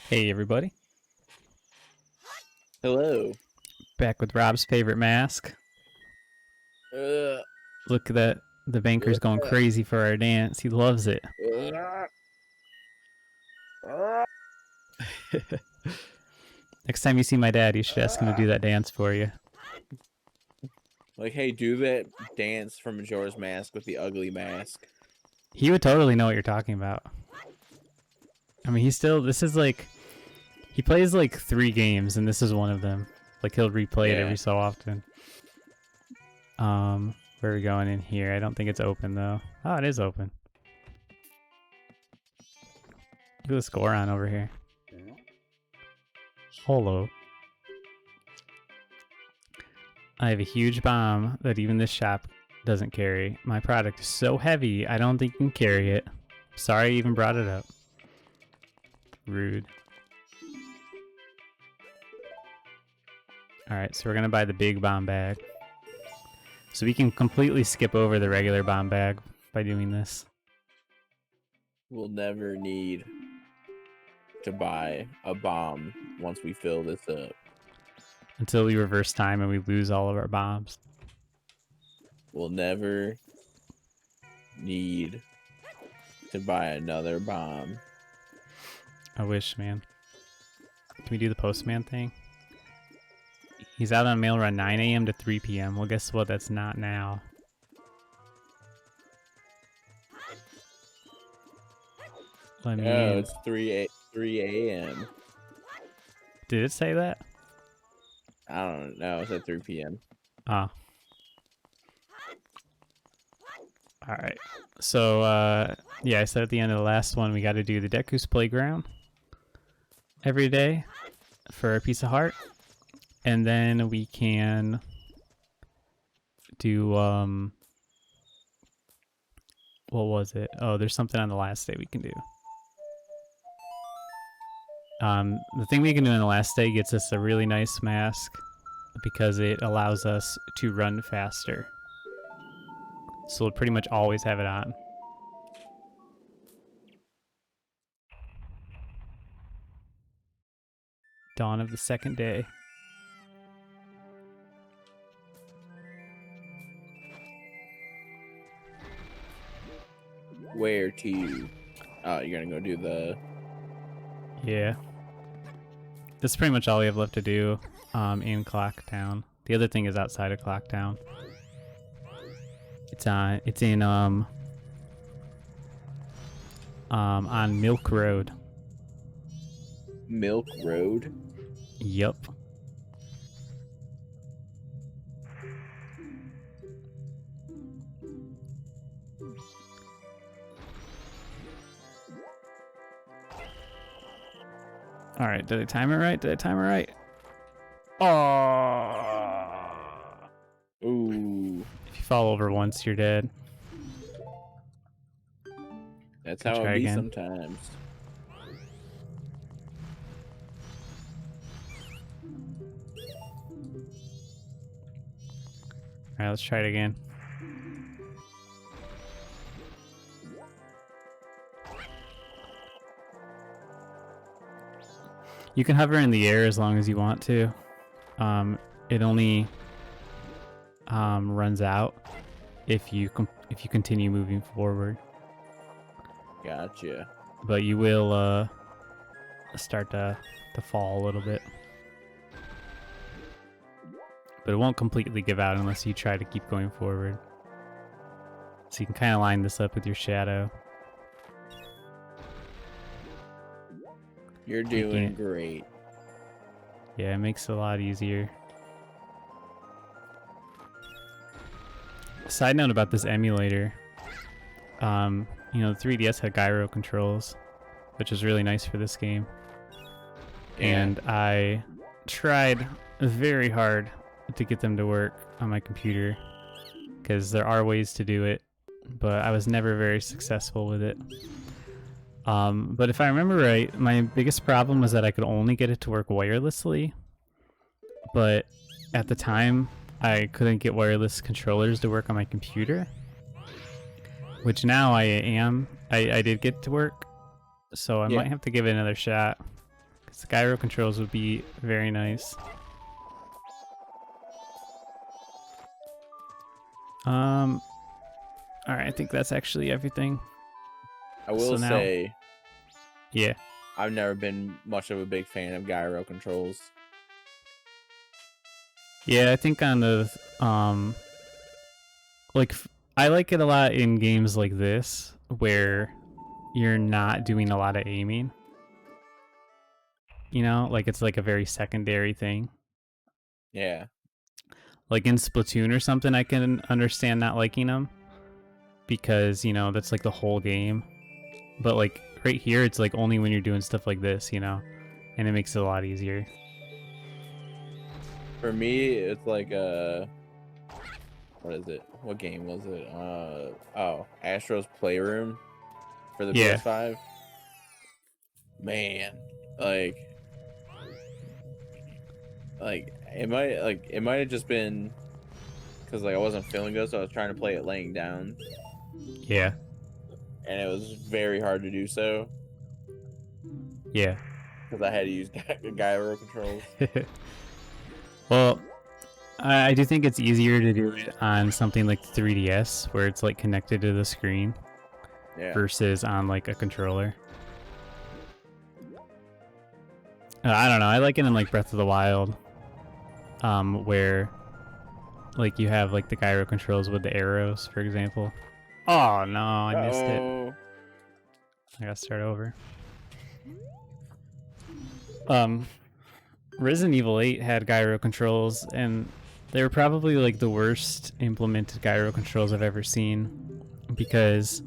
Hey everybody, Hello. back with Rob's favorite mask. Uh, Look at that, the banker's going uh, crazy for our dance. He loves it. uh, uh, Next time you see my dad, you should ask him to do that dance for you. like, hey, do that dance from Majora's Mask with the ugly mask. He would totally know what you're talking about. I mean, this is like, he plays like 3 games and this is one of them. Like he'll replay it every so often. Where are we going in here? I don't think it's open though. Oh, it is open. Look at the Goron over here. Hello. I have a huge bomb that even this shop doesn't carry. My product is so heavy, I don't think you can carry it. Sorry I even brought it up. Rude. Alright, so we're gonna buy the big bomb bag. So we can completely skip over the regular bomb bag by doing this. We'll never need to buy a bomb once we fill this up. Until we reverse time and we lose all of our bombs. We'll never need to buy another bomb. I wish, man. Can we do the postman thing? He's out on mail run 9 a.m. to 3 p.m. Well, guess what? That's not now. Let me in. It's 3 a.m. Did it say that? I don't know. It's at 3 p.m. Oh. Alright. So, yeah, I said at the end of the last one, we got to do the Deku's Playground every day for a piece of heart. And then we can do, what was it? Oh, there's something on the last day we can do. The thing we can do on the last day gets us a really nice mask because it allows us to run faster. So we'll pretty much always have it on. Dawn of the second day. Where to? Oh, you're gonna go do the... Yeah. That's pretty much all we have left to do in Clock Town. The other thing is outside of Clock Town. It's in on Milk Road. Milk Road? Yup. Alright, did I time it right? Did I time it right? Oh! Ooh. If you fall over once, you're dead. That's how it be sometimes. Alright, let's try it again. You can hover in the air as long as you want to. It only runs out if you continue moving forward. Gotcha. But you will start to fall a little bit. But it won't completely give out unless you try to keep going forward. So you can kind of line this up with your shadow. You're doing great. Yeah, it makes it a lot easier. Side note about this emulator. You know, the 3DS had gyro controls, which is really nice for this game. Yeah. And I tried very hard to get them to work on my computer, because there are ways to do it, but I was never very successful with it. But if I remember right, my biggest problem was that I could only get it to work wirelessly, but at the time I couldn't get wireless controllers to work on my computer, which now I did get to work, so I might have to give it another shot, 'Cause the gyro controls would be very nice. Alright, I think that's actually everything. I will say, yeah. I've never been much of a big fan of gyro controls. Yeah, I think on the like I like it a lot in games like this where you're not doing a lot of aiming. You know, like it's like a very secondary thing. Yeah. Like in Splatoon or something, I can understand not liking them because, you know, that's like the whole game. But like right here, it's like only when you're doing stuff like this, you know, and it makes it a lot easier. For me, it's like what is it? What game was it? Oh, Astro's Playroom for the Yeah. PS5. Man, like it might have just been because like I wasn't feeling good, so I was trying to play it laying down. Yeah. And it was very hard to do so. Yeah. Because I had to use gyro controls. Well, I do think it's easier to do it on something like 3DS where it's like connected to the screen versus on like a controller. I don't know. I like it in like Breath of the Wild, where like you have like the gyro controls with the arrows, for example. Oh no, I missed it. I gotta start over. Resident Evil 8 had gyro controls, and they were probably like the worst implemented gyro controls I've ever seen, because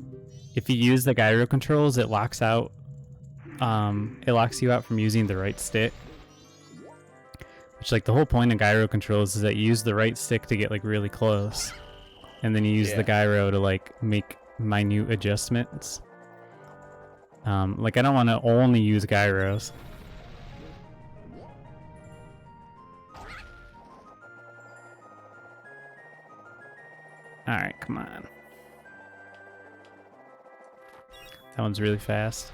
if you use the gyro controls, it locks out. It locks you out from using the right stick. Which, like, the whole point of gyro controls is that you use the right stick to get like really close, and then you use the gyro to like make minute adjustments. Like I don't want to only use gyros. Alright, come on. That one's really fast.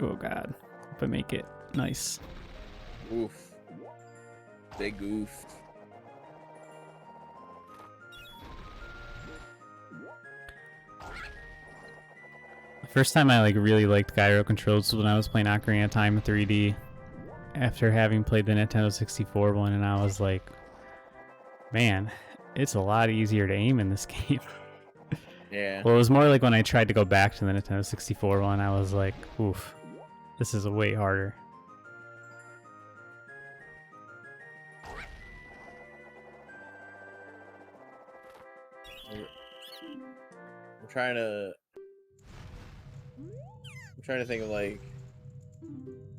Oh god. If I make it. Nice. Oof. Big oof. The first time I like really liked gyro controls was when I was playing Ocarina of Time in 3D. After having played the Nintendo 64 one, and I was like, man, it's a lot easier to aim in this game. Yeah. Well, it was more like when I tried to go back to the Nintendo 64 one, I was like, oof, this is way harder. I'm trying to think of like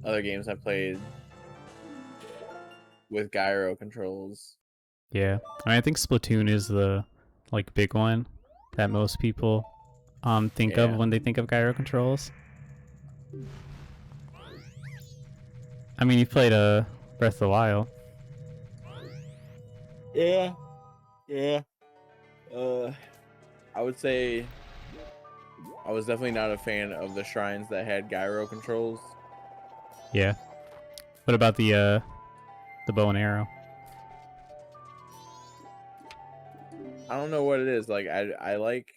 other games I played with gyro controls. Yeah, I think Splatoon is the like big one that most people think of when they think of gyro controls. I mean, you've played Breath of the Wild. Yeah. I would say I was definitely not a fan of the shrines that had gyro controls. Yeah. What about the bow and arrow? I don't know what it is. Like I like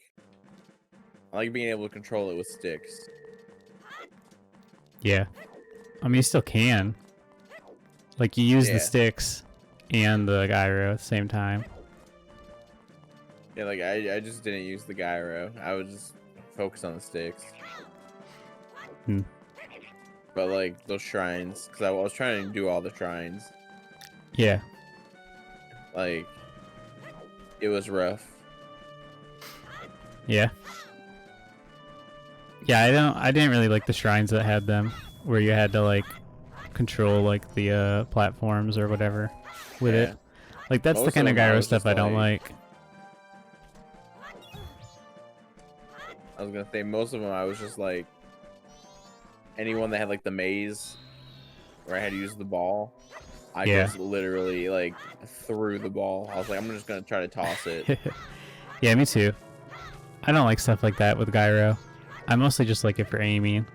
being able to control it with sticks. Yeah. I mean, you still can. Like, you use the sticks and the gyro at the same time. Yeah, like I just didn't use the gyro. I would just focus on the sticks. But like those shrines, because I was trying to do all the shrines. Yeah. Like, it was rough. Yeah. Yeah, I didn't really like the shrines that had them, where you had to like control like the platforms or whatever with it. Like, that's the kind of gyro stuff I don't like. I was gonna say most of them I was just like, anyone that had like the maze where I had to use the ball, I just literally like threw the ball. I was like, I'm just gonna try to toss it. Yeah, me too. I don't like stuff like that with gyro. I mostly just like it for aiming.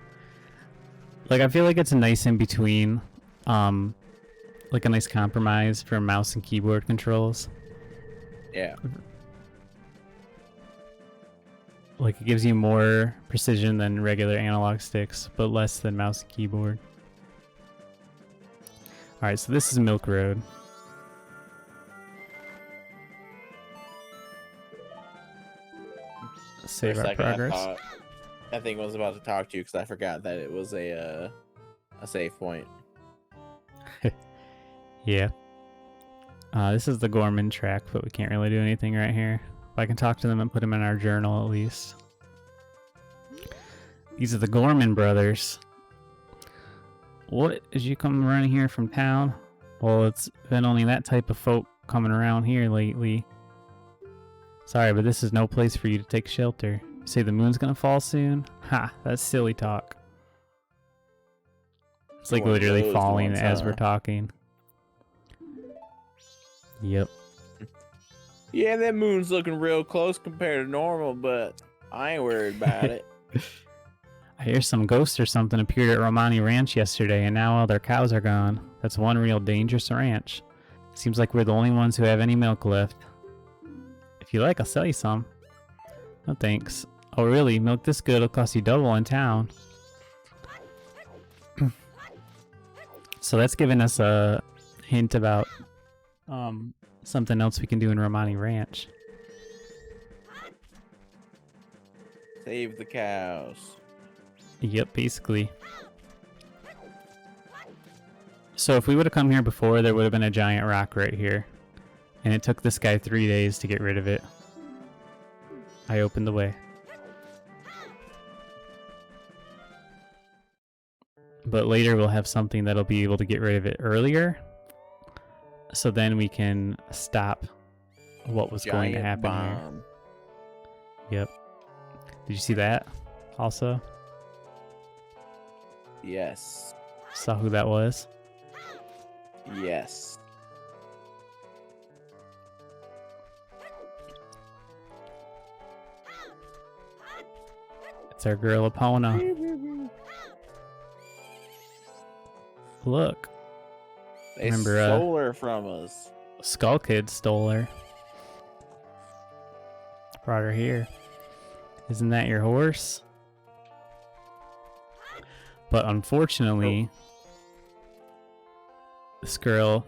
Like, I feel like it's a nice in between, like a nice compromise for mouse and keyboard controls. Yeah. Like, it gives you more precision than regular analog sticks, but less than mouse and keyboard. Alright, so this is Milk Road. Save For a our second, progress. I think I was about to talk to you because I forgot that it was a save point. Yeah. This is the Gorman track, but we can't really do anything right here. If I can talk to them and put them in our journal at least. These are the Gorman Brothers. What? Did you come running here from town? Well, it's been only that type of folk coming around here lately. Sorry, but this is no place for you to take shelter. You say the moon's gonna fall soon? Ha, that's silly talk. It's like literally falling as we're talking. Yep. Yeah, that moon's looking real close compared to normal, but I ain't worried about it. I hear some ghost or something appeared at Romani Ranch yesterday, and now all their cows are gone. That's one real dangerous ranch. Seems like we're the only ones who have any milk left. If you like, I'll sell you some. No thanks. Oh really? Milk this good will cost you double in town. So that's giving us a hint about something else we can do in Romani Ranch. Save the cows. Yep, basically. So if we would have come here before, there would have been a giant rock right here. And it took this guy 3 days to get rid of it. I opened the way. But later we'll have something that'll be able to get rid of it earlier. So then we can stop what was going to happen here. Yep. Did you see that also? Yes. Saw who that was? Yes. It's our girl Epona. Look. They Remember, stole her from us. Skull Kid stole her. Brought her here. Isn't that your horse? But unfortunately, this girl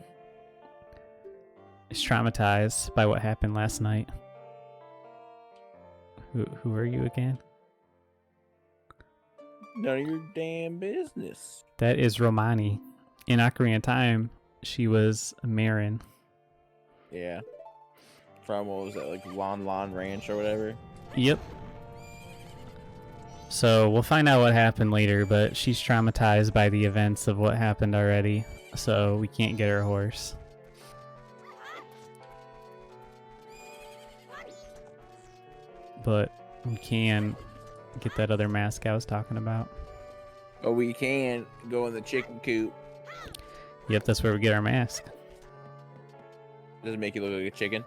is traumatized by what happened last night. Who are you again? None of your damn business. That is Romani. In Ocarina of Time, she was Marin. Yeah. From, what was that, like Lon Ranch or whatever? Yep. So we'll find out what happened later, but she's traumatized by the events of what happened already, so we can't get her horse. But we can get that other mask I was talking about. But we can go in the chicken coop. Yep, that's where we get our mask. Does it make you look like a chicken?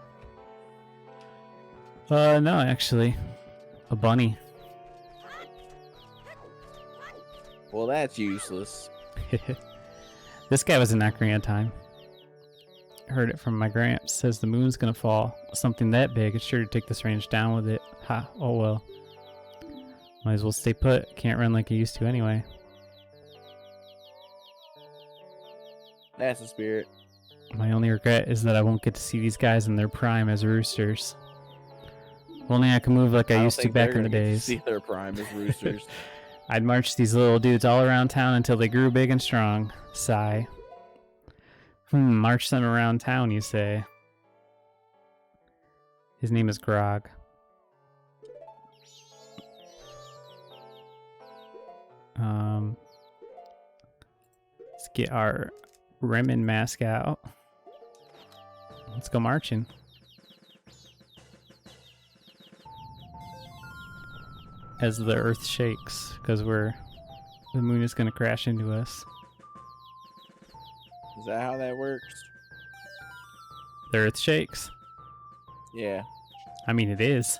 No, actually. A bunny. Well, that's useless. This guy was in Ocarina of Time. Heard it from my gramps. Says the moon's gonna fall. Something that big, it's sure to take this range down with it. Ha, oh well. Might as well stay put. Can't run like I used to anyway. That's the spirit. My only regret is that I won't get to see these guys in their prime as roosters. If only I could move like I used to back in the days. See their prime as roosters. I'd march these little dudes all around town until they grew big and strong. Sigh. March them around town, you say. His name is Grog. Let's get our Remen mask out. Let's go marching. As the earth shakes, because the moon is gonna crash into us. Is that how that works? The earth shakes. Yeah. I mean, it is.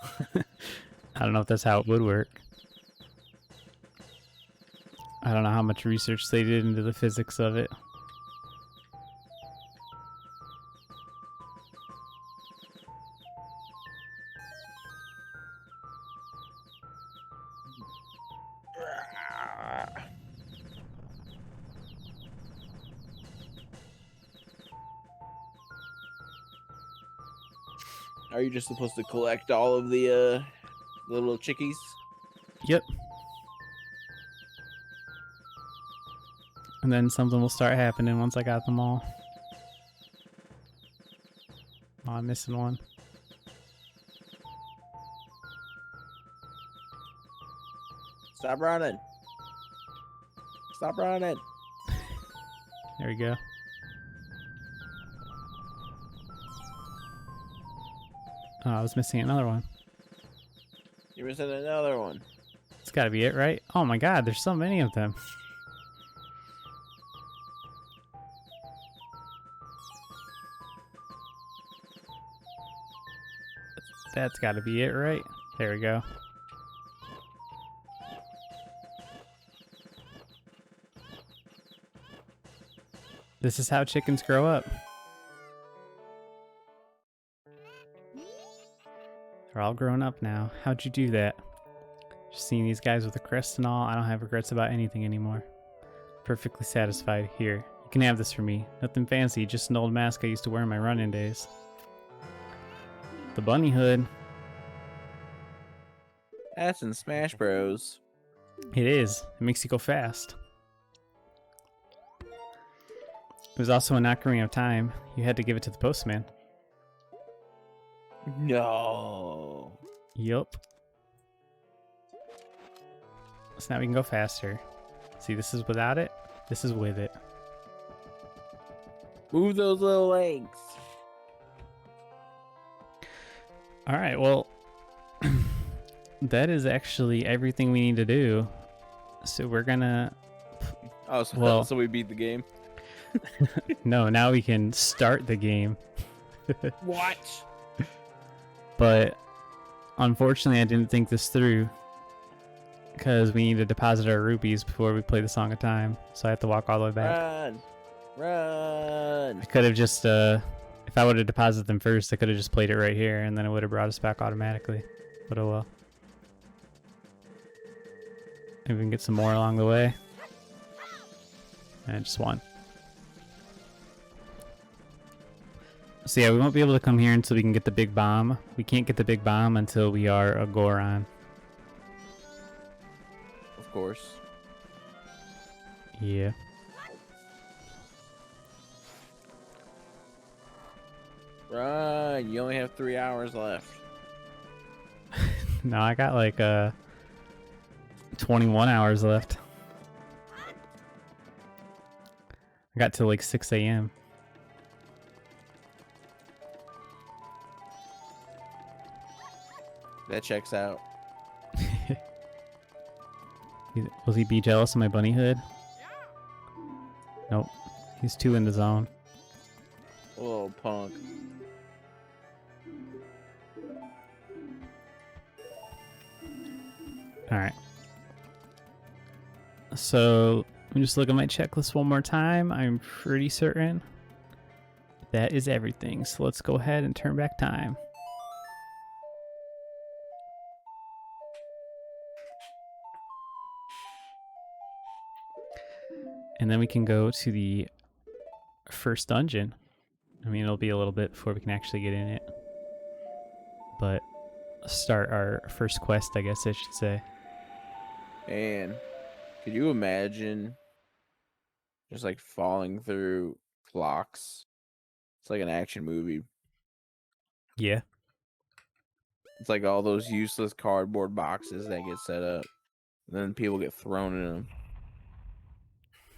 I don't know if that's how it would work. I don't know how much research they did into the physics of it. Are you just supposed to collect all of the little chickies? Yep. And then something will start happening once I got them all. Oh, I'm missing one. Stop running. Stop running. There we go. Oh, I was missing another one. You're missing another one. It's gotta be it, right? Oh my god, there's so many of them. That's gotta be it, right? There we go. This is how chickens grow up. They're all grown up now. How'd you do that? Just seeing these guys with a crest and all, I don't have regrets about anything anymore. Perfectly satisfied. Here, you can have this for me. Nothing fancy, just an old mask I used to wear in my run-in days. The bunny hood. That's in Smash Bros. It is. It makes you go fast. It was also in Ocarina of Time. You had to give it to the postman. No. Yup. So now we can go faster. See, this is without it. This is with it. Move those little legs. All right, well, that is actually everything we need to do. So we're gonna... Oh, so, Well- so we beat the game? No, now we can start the game. What? But unfortunately, I didn't think this through. Because we need to deposit our rupees before we play the Song of Time. So I have to walk all the way back. Run. Run. I could have just, if I would have deposited them first, I could have just played it right here, and then it would have brought us back automatically. But oh well. Maybe we can get some more along the way. And just one. So yeah, we won't be able to come here until we can get the big bomb. We can't get the big bomb until we are a Goron. Of course. Yeah. Run. You only have 3 hours left. No, I got like 21 hours left. I got till like 6 a.m. That checks out. Will he be jealous of my bunny hood? Nope. He's too in the zone. Little punk. Alright. So, let me just look at my checklist one more time. I'm pretty certain that is everything. So let's go ahead and turn back time. And then we can go to the first dungeon. I mean, it'll be a little bit before we can actually get in it. But start our first quest, I guess I should say. And could you imagine just like falling through clocks? It's like an action movie. Yeah. It's like all those useless cardboard boxes that get set up. And then people get thrown in them.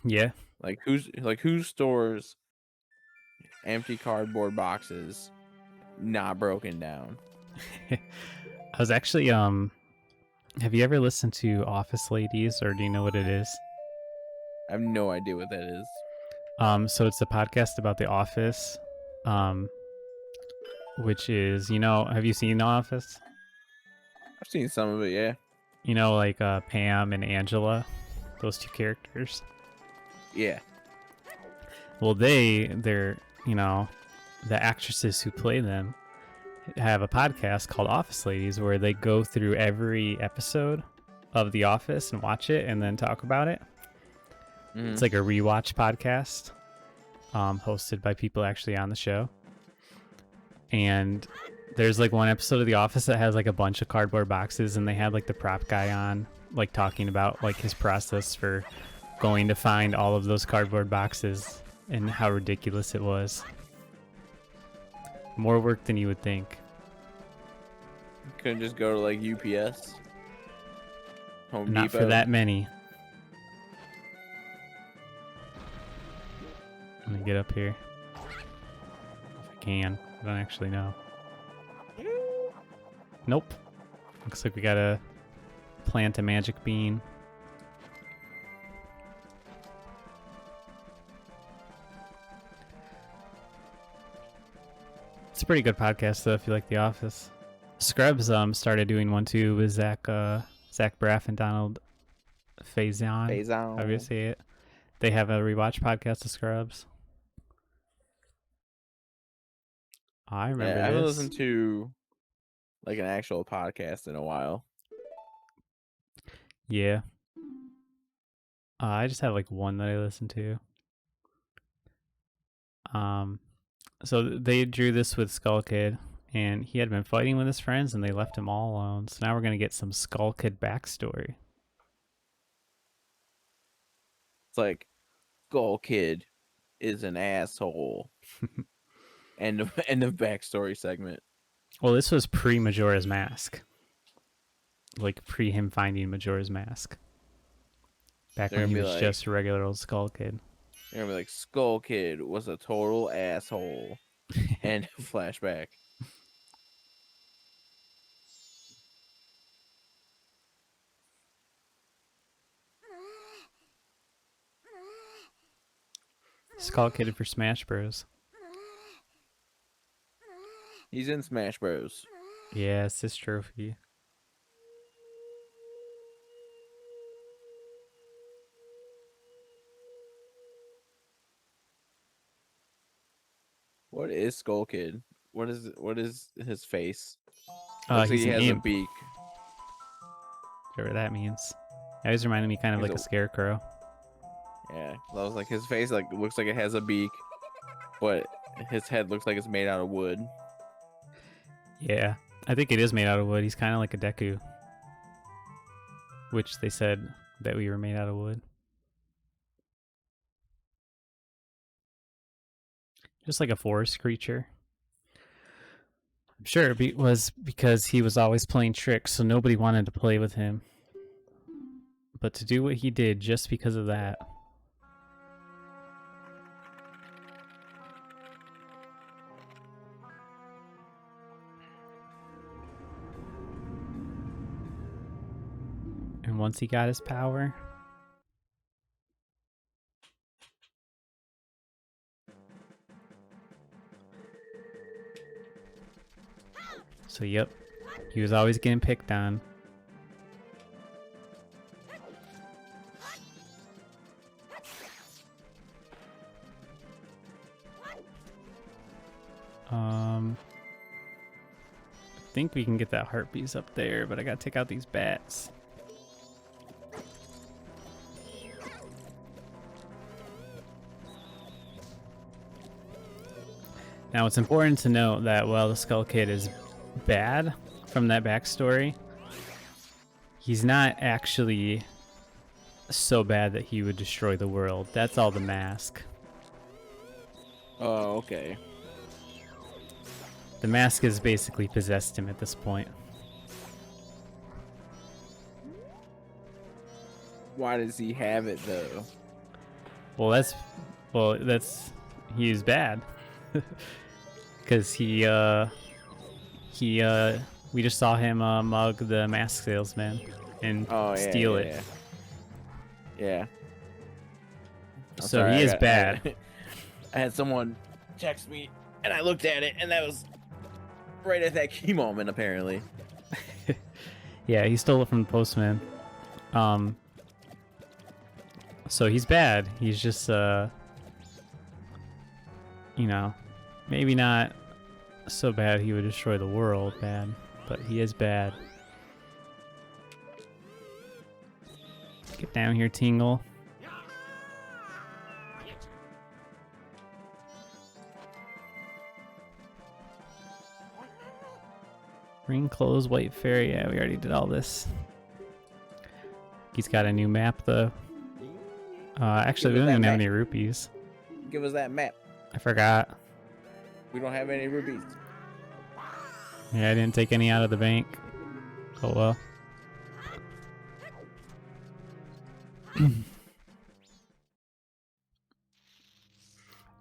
Yeah. Like who stores empty cardboard boxes not broken down? I was actually, have you ever listened to Office Ladies, or do you know what it is? I have no idea what that is. So it's a podcast about The Office, which is, have you seen The Office? I've seen some of it, yeah. You know, like Pam and Angela, those two characters. Yeah. Well, they're the actresses who play them have a podcast called Office Ladies where they go through every episode of The Office and watch it and then talk about it. It's like a rewatch podcast, hosted by people actually on the show. And there's like one episode of The Office that has like a bunch of cardboard boxes, and they had like the prop guy on, like talking about like his process for going to find all of those cardboard boxes and how ridiculous it was. More work than you would think. Couldn't just go to like UPS, Home Not Depot. for that many. Let me get up here. If I can. I don't actually know. Nope. Looks like we gotta plant a magic bean. It's a pretty good podcast though if you like The Office. Scrubs started doing one too with Zach Braff and Donald Faison. However you say it. They have a rewatch podcast of Scrubs. I remember I haven't this. listened to like an actual podcast in a while. Yeah. I just have like one that I listen to. So they drew this with Skull Kid, and he had been fighting with his friends, and they left him all alone. So now we're gonna get some Skull Kid backstory. It's like Skull Kid is an asshole. End of backstory segment. Well, this was pre Majora's Mask, like pre him finding Majora's Mask. Back when he was just a regular old Skull Kid. They're gonna be like, Skull Kid was a total asshole. And flashback. Skull Kid for Smash Bros. He's in Smash Bros. Yeah, it's his trophy. What is Skull Kid? What is his face? Looks like he's he has imp. a beak. Whatever that means. That always reminded me kind of He's like a scarecrow. Yeah, that was like his face like looks like it has a beak, but his head looks like it's made out of wood. Yeah, I think it is made out of wood. He's kind of like a Deku, which they said that we were made out of wood. Just like a forest creature. I'm sure it was because he was always playing tricks, so nobody wanted to play with him. But to do what he did just because of that. And once he got his power, so yep, he was always getting picked on. I think we can get that heart piece up there, but I gotta take out these bats. Now it's important to note that while the Skull Kid is bad from that backstory, he's not actually so bad that he would destroy the world. That's all the mask. Oh, okay. The mask has basically possessed him at this point. Why does he have it though? Well, he's bad. Because we just saw him mug the mask salesman and steal it. Yeah. So he is bad. I had someone text me and I looked at it and that was right at that key moment apparently. Yeah, he stole it from the postman. So he's bad. He's just, you know, maybe not so bad he would destroy the world, bad, but he is bad. Get down here, Tingle. Green clothes, white fairy. Yeah, we already did all this. He's got a new map, though. Actually, we don't even have any rupees. Give us that map. I forgot. We don't have any rupees. Yeah, I didn't take any out of the bank. Oh well.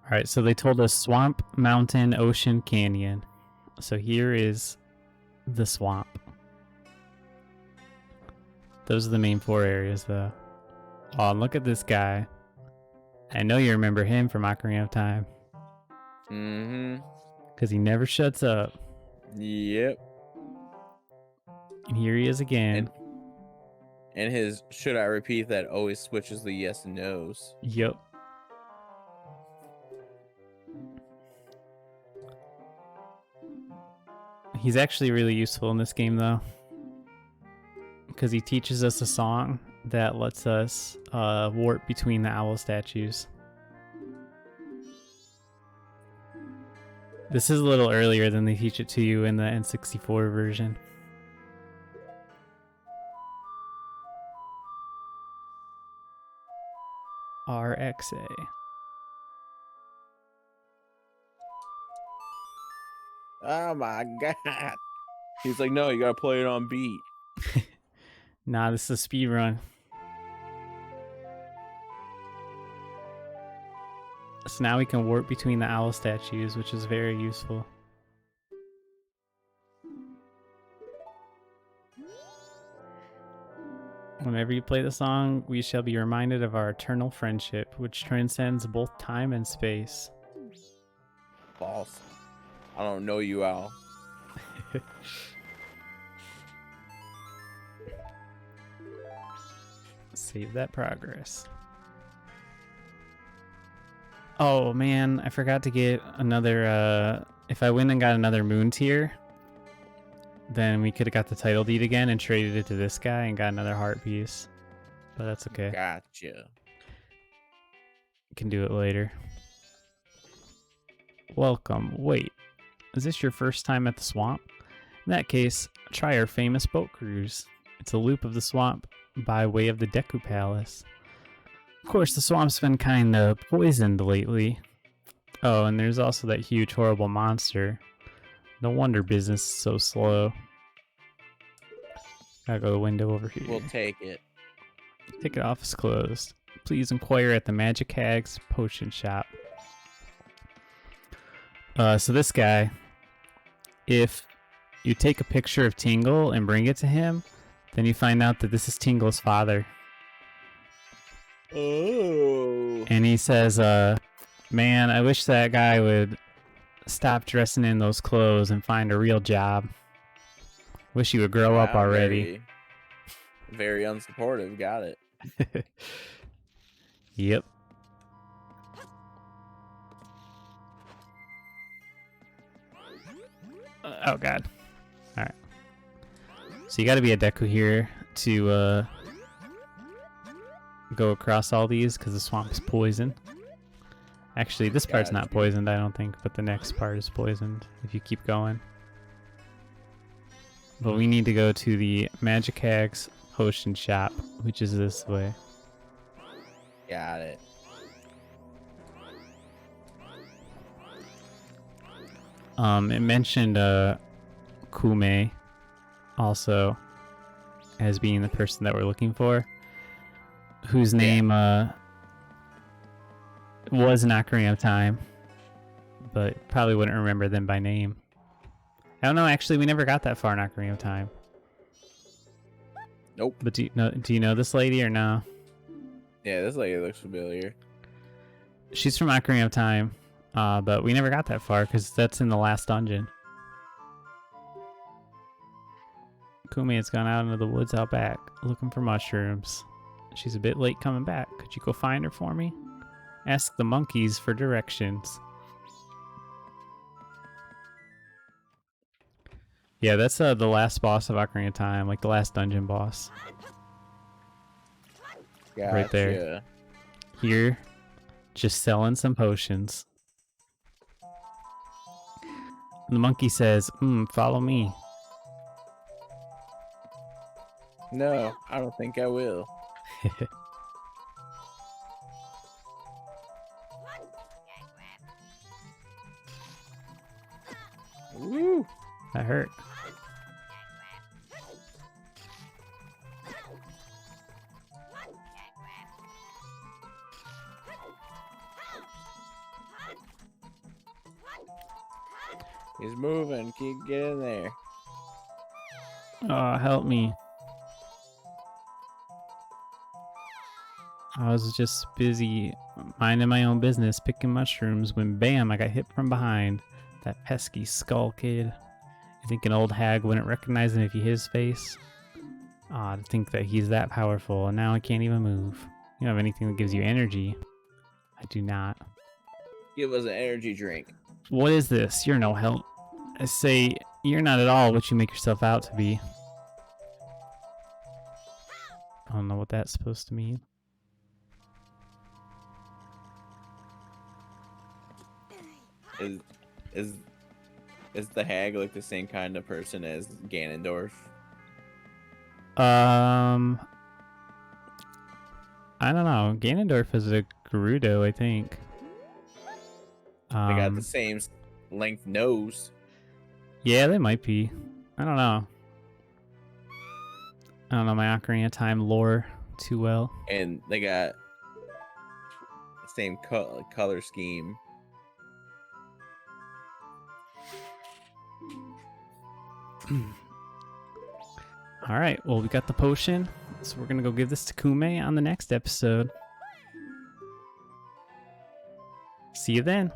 Alright, so they told us swamp, mountain, ocean, canyon. So here is the swamp. Those are the main 4 areas, though. Oh, and look at this guy. I know you remember him from Ocarina of Time. Mm-hmm. Because he never shuts up. Yep. And here he is again. And his should I repeat that always switches the yes and no's. Yep. He's actually really useful in this game, though. Because he teaches us a song that lets us warp between the owl statues. This is a little earlier than they teach it to you in the N64 version. RXA. Oh my god. He's like, no, you gotta play it on beat. Nah, this is a speed run. So now we can warp between the owl statues, which is very useful. Whenever you play the song, we shall be reminded of our eternal friendship, which transcends both time and space. False. I don't know you, Al. Save that progress. Oh man, I forgot to get another, if I went and got another moon tier, then we could have got the title deed again and traded it to this guy and got another heart piece. But that's okay. Gotcha. Can do it later. Welcome. Wait, is this your first time at the swamp? In that case, try our famous boat cruise. It's a loop of the swamp by way of the Deku Palace. Of course, the swamp's been kinda poisoned lately. Oh, and there's also that huge horrible monster. No wonder business is so slow. Gotta go to the window over here. We'll take it. Ticket office closed. Please inquire at the Magic Hag's potion shop. So this guy, if you take a picture of Tingle and bring it to him, then you find out that this is Tingle's father. Oh. And he says, man, I wish that guy would stop dressing in those clothes and find a real job. Wish he would grow up already. Very unsupportive. Got it. Yep. Oh god. Alright. So you gotta be a Deku here to go across all these because the swamp is poisoned. Actually, this part's not poisoned, I don't think, but the next part is poisoned if you keep going. But we need to go to the Magic Hag's potion shop, which is this way. Got it. It mentioned Kume also as being the person that we're looking for, whose name was in Ocarina of Time, but probably wouldn't remember them by name. I don't know, actually, we never got that far in Ocarina of Time. Nope. But do you know this lady or no? Yeah, this lady looks familiar. She's from Ocarina of Time, but we never got that far because that's in the last dungeon. Kume has gone out into the woods out back, looking for mushrooms. She's a bit late coming back. Could you go find her for me? Ask the monkeys for directions. Yeah, that's the last boss of Ocarina of Time, like the last dungeon boss. Gotcha. Right there. Here, just selling some potions. The monkey says, follow me. No, I don't think I will. Woo! That hurt. He's moving. Keep getting there. Oh, help me. I was just busy minding my own business, picking mushrooms, when bam, I got hit from behind. That pesky skull kid. You think an old hag wouldn't recognize him if he hit his face? Ah, to think that he's that powerful, and now I can't even move. You don't have anything that gives you energy. I do not. Give us an energy drink. What is this? You're no help. I say, you're not at all what you make yourself out to be. I don't know what that's supposed to mean. Is the hag like the same kind of person as Ganondorf? I don't know. Ganondorf is a Gerudo, I think. They got the same length nose. Yeah, they might be. I don't know. I don't know my Ocarina of Time lore too well. And they got the same color scheme. Alright, well, we got the potion, so we're gonna go give this to Kume on the next episode. See you then.